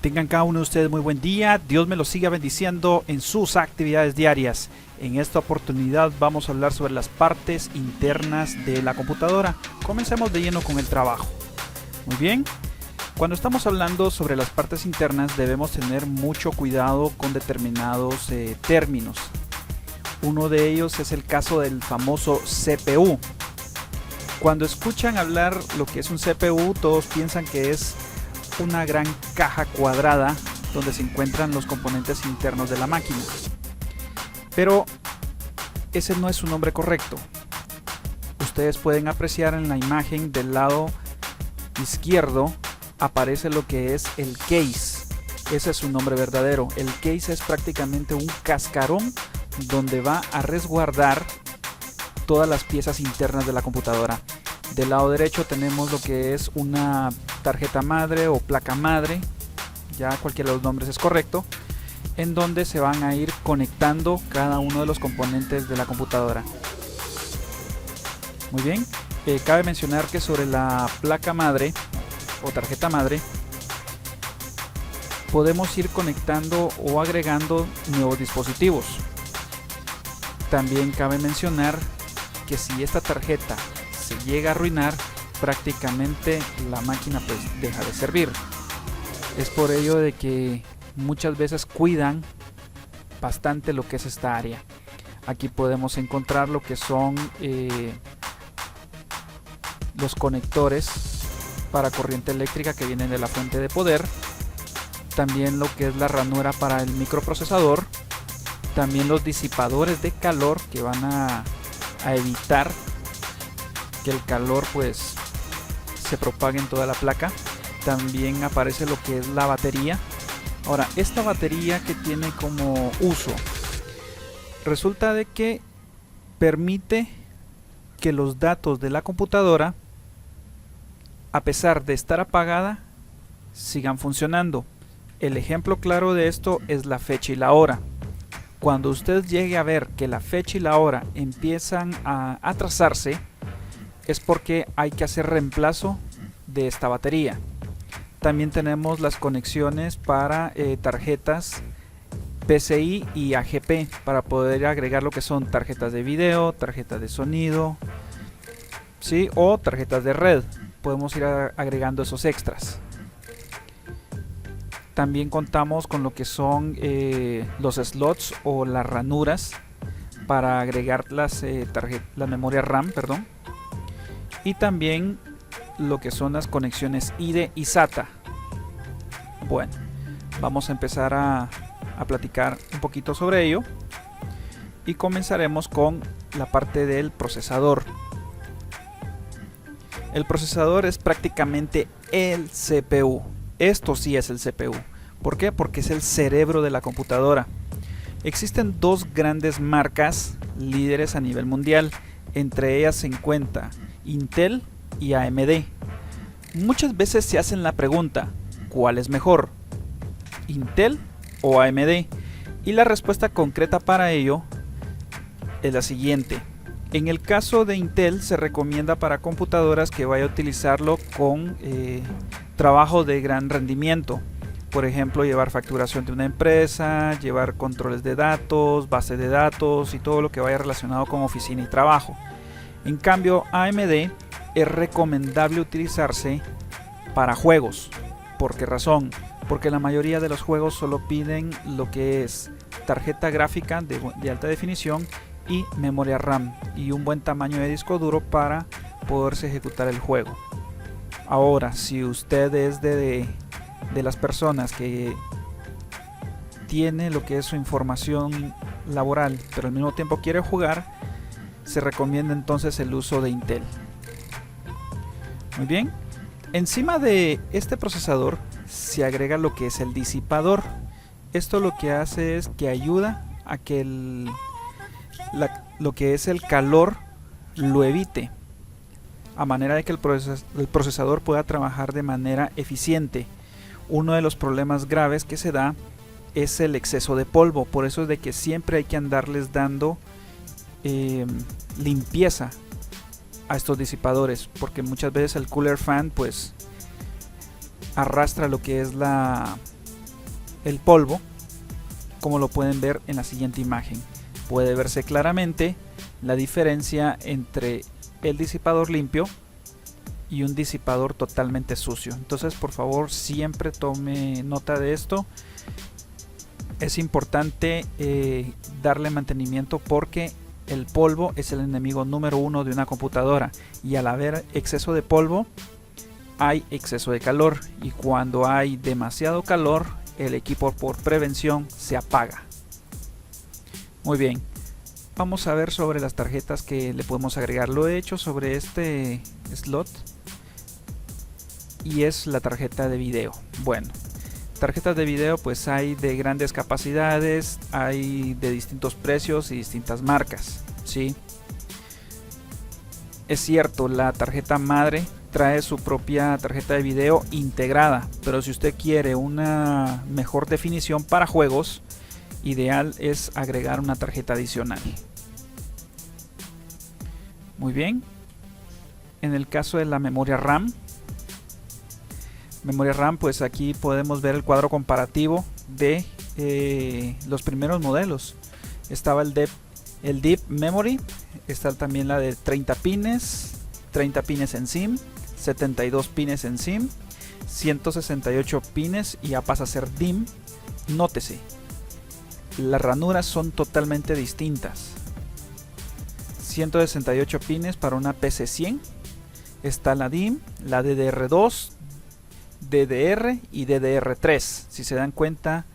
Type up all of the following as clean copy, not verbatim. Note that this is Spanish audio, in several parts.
Tengan cada uno de ustedes muy buen día. Dios me los siga bendiciendo en sus actividades diarias. En esta oportunidad vamos a hablar sobre las partes internas de la computadora. Comencemos de lleno con el trabajo. Muy bien. Cuando estamos hablando sobre las partes internas debemos tener mucho cuidado con determinados términos. Uno de ellos es el caso del famoso CPU. Cuando escuchan hablar lo que es un CPU, todos piensan que es una gran caja cuadrada donde se encuentran los componentes internos de la máquina. Pero ese no es su nombre correcto. Ustedes pueden apreciar en la imagen del lado izquierdo aparece lo que es el case. Ese es su nombre verdadero. El case es prácticamente un cascarón donde va a resguardar todas las piezas internas de la computadora. Del lado derecho tenemos lo que es una tarjeta madre o placa madre, ya cualquiera de los nombres es correcto, en donde se van a ir conectando cada uno de los componentes de la computadora. Muy bien, cabe mencionar que sobre la placa madre o tarjeta madre podemos ir conectando o agregando nuevos dispositivos. También cabe mencionar que si esta tarjeta se llega a arruinar, prácticamente la máquina pues deja de servir. Es por ello de que muchas veces cuidan bastante lo que es esta área. Aquí podemos encontrar lo que son los conectores para corriente eléctrica que vienen de la fuente de poder, también lo que es la ranura para el microprocesador, también los disipadores de calor que van a evitar que el calor pues se propague en toda la placa. También aparece lo que es la batería. Ahora, esta batería que tiene como uso, resulta de que permite que los datos de la computadora, a pesar de estar apagada, sigan funcionando. El ejemplo claro de esto es la fecha y la hora. Cuando usted llegue a ver que la fecha y la hora empiezan a atrasarse, es porque hay que hacer reemplazo de esta batería. También tenemos las conexiones para tarjetas PCI y AGP para poder agregar lo que son tarjetas de video, tarjetas de sonido, ¿sí? O tarjetas de red. Podemos ir agregando esos extras. También contamos con lo que son los slots o las ranuras para agregar las memorias RAM, perdón. Y también lo que son las conexiones IDE y SATA. Bueno, vamos a empezar a platicar un poquito sobre ello. Y comenzaremos con la parte del procesador. El procesador es prácticamente el CPU. Esto sí es el CPU. ¿Por qué? Porque es el cerebro de la computadora. Existen dos grandes marcas líderes a nivel mundial. Entre ellas se encuentra Intel y AMD. Muchas veces se hacen la pregunta, ¿cuál es mejor? ¿Intel o AMD? Y la respuesta concreta para ello es la siguiente. En el caso de Intel se recomienda para computadoras que vaya a utilizarlo con trabajo de gran rendimiento. Por ejemplo, llevar facturación de una empresa, llevar controles de datos, base de datos y todo lo que vaya relacionado con oficina y trabajo. En cambio, AMD es recomendable utilizarse para juegos. ¿Por qué razón? Porque la mayoría de los juegos solo piden lo que es tarjeta gráfica de alta definición y memoria RAM y un buen tamaño de disco duro para poderse ejecutar el juego. Ahora, si usted es de las personas que tiene lo que es su información laboral, pero al mismo tiempo quiere jugar, se recomienda entonces el uso de Intel. Muy bien, encima de este procesador se agrega lo que es el disipador. Esto lo que hace es que ayuda a que lo que es el calor lo evite, a manera de que el procesador pueda trabajar de manera eficiente. Uno de los problemas graves que se da es el exceso de polvo, por eso es de que siempre hay que andarles dando limpieza a estos disipadores, porque muchas veces el cooler fan pues arrastra lo que es la el polvo, como lo pueden ver en la siguiente imagen. Puede verse claramente la diferencia entre el disipador limpio y un disipador totalmente sucio. Entonces, por favor, siempre tome nota de esto. Es importante darle mantenimiento, porque el polvo es el enemigo número uno de una computadora, y al haber exceso de polvo hay exceso de calor, y cuando hay demasiado calor el equipo por prevención se apaga. Muy bien, vamos a ver sobre las tarjetas que le podemos agregar. Lo he hecho sobre este slot y es la tarjeta de video. Bueno, tarjetas de video pues hay de grandes capacidades, hay de distintos precios y distintas marcas, ¿sí? Es cierto, la tarjeta madre trae su propia tarjeta de video integrada, pero si usted quiere una mejor definición para juegos, ideal es agregar una tarjeta adicional. Muy bien, en el caso de la memoria RAM, pues aquí podemos ver el cuadro comparativo de los primeros modelos. Estaba el Deep Memory, está también la de 30 pines en SIM, 72 pines en SIM, 168 pines y ya pasa a ser DIMM. Nótese, las ranuras son totalmente distintas. 168 pines para una PC100, está la DIMM, la DDR2, DDR y DDR3. Si se dan cuenta,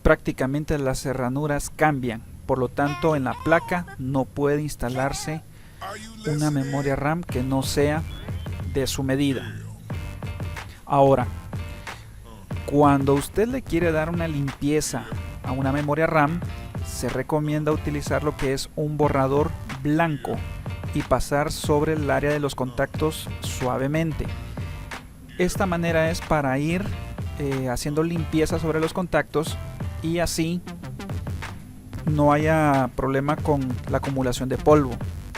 prácticamente las ranuras cambian, por lo tanto en la placa no puede instalarse una memoria RAM que no sea de su medida. Ahora, cuando usted le quiere dar una limpieza a una memoria RAM, se recomienda utilizar lo que es un borrador blanco y pasar sobre el área de los contactos suavemente. Esta manera es para ir haciendo limpieza sobre los contactos y así no haya problema con la acumulación de polvo.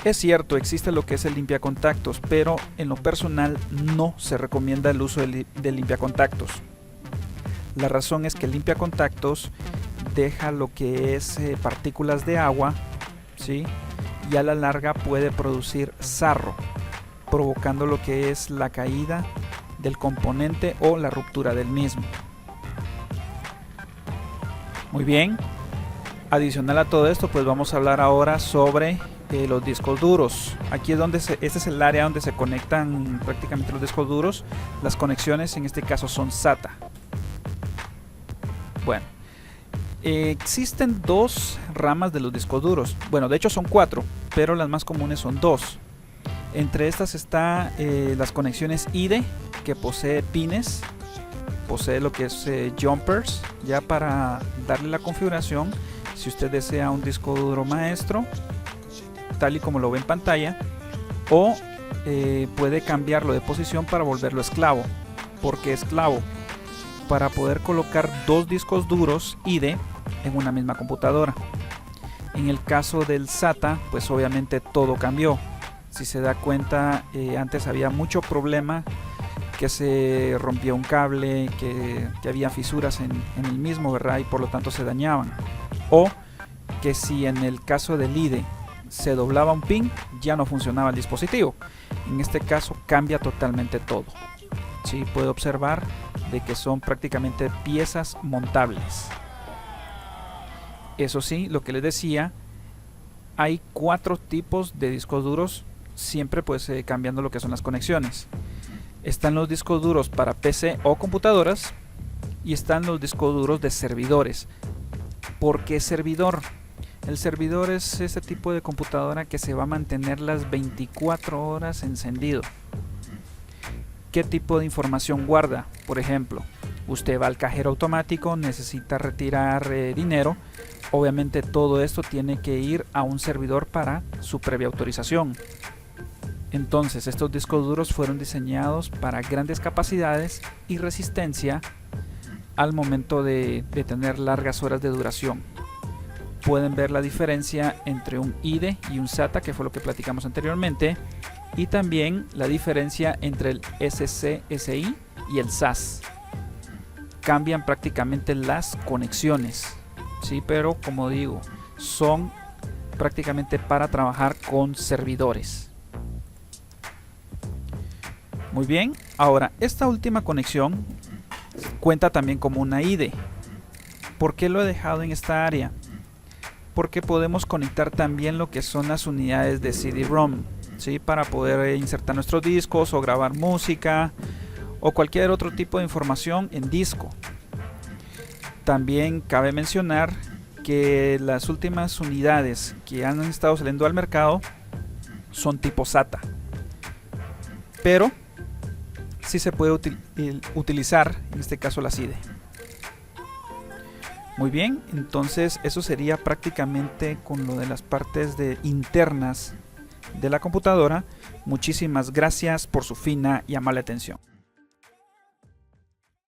Es cierto, existe lo que es el limpiacontactos, pero en lo personal no se recomienda el uso de limpiacontactos. La razón es que el limpiacontactos deja lo que es partículas de agua, ¿sí? Y a la larga puede producir sarro, provocando lo que es la caída del componente o la ruptura del mismo. Muy bien, adicional a todo esto, pues vamos a hablar ahora sobre los discos duros. Aquí es donde este es el área donde se conectan prácticamente los discos duros. Las conexiones en este caso son SATA. Bueno, existen dos ramas de los discos duros. Bueno, de hecho son 4, pero las más comunes son 2. Entre estas está las conexiones IDE, que posee pines, posee lo que es jumpers, ya para darle la configuración. Si usted desea un disco duro maestro, tal y como lo ve en pantalla, o puede cambiarlo de posición para volverlo esclavo. ¿Por qué esclavo? Para poder colocar 2 discos duros IDE en una misma computadora. En el caso del SATA, pues obviamente todo cambió. Si se da cuenta, antes había mucho problema, que se rompía un cable, que había fisuras en el mismo, ¿verdad? Y por lo tanto se dañaban. O que si en el caso del IDE se doblaba un pin, ya no funcionaba el dispositivo. En este caso cambia totalmente todo. Sí, puede observar de que son prácticamente piezas montables. Eso sí, lo que les decía, hay 4 tipos de discos duros, siempre pues cambiando lo que son las conexiones. Están los discos duros para PC o computadoras, y están los discos duros de servidores. ¿Por qué servidor? El servidor es ese tipo de computadora que se va a mantener las 24 horas encendido. ¿Qué tipo de información guarda? Por ejemplo, usted va al cajero automático, necesita retirar dinero. Obviamente todo esto tiene que ir a un servidor para su previa autorización. Entonces estos discos duros fueron diseñados para grandes capacidades y resistencia al momento de tener largas horas de duración. Pueden ver la diferencia entre un IDE y un SATA, que fue lo que platicamos anteriormente, y también la diferencia entre el SCSI y el SAS. cambian prácticamente las conexiones, ¿sí? Pero como digo, son prácticamente para trabajar con servidores. Muy bien, ahora esta última conexión cuenta también como una IDE. ¿Por qué lo he dejado en esta área? Porque podemos conectar también lo que son las unidades de CD-ROM, ¿sí? Para poder insertar nuestros discos o grabar música o cualquier otro tipo de información en disco. También cabe mencionar que las últimas unidades que han estado saliendo al mercado son tipo SATA, pero sí se puede utilizar en este caso la IDE. Muy bien, entonces eso sería prácticamente con lo de las partes internas de la computadora. Muchísimas gracias por su fina y amable atención.